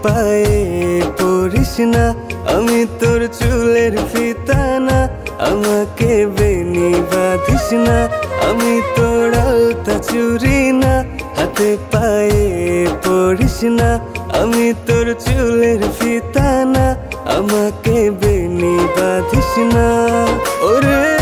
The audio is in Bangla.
পায়ে পড়িস না, আমি তোর চুলের ফিতা না, আমাকে বেনি বাঁধিস না, আমি তোর আলতা চুরি না, হাতে পায়ে পড়িস না, আমি তোর চুলের ফিতা না, আমাকে বেনি বাঁধিস না। ওরে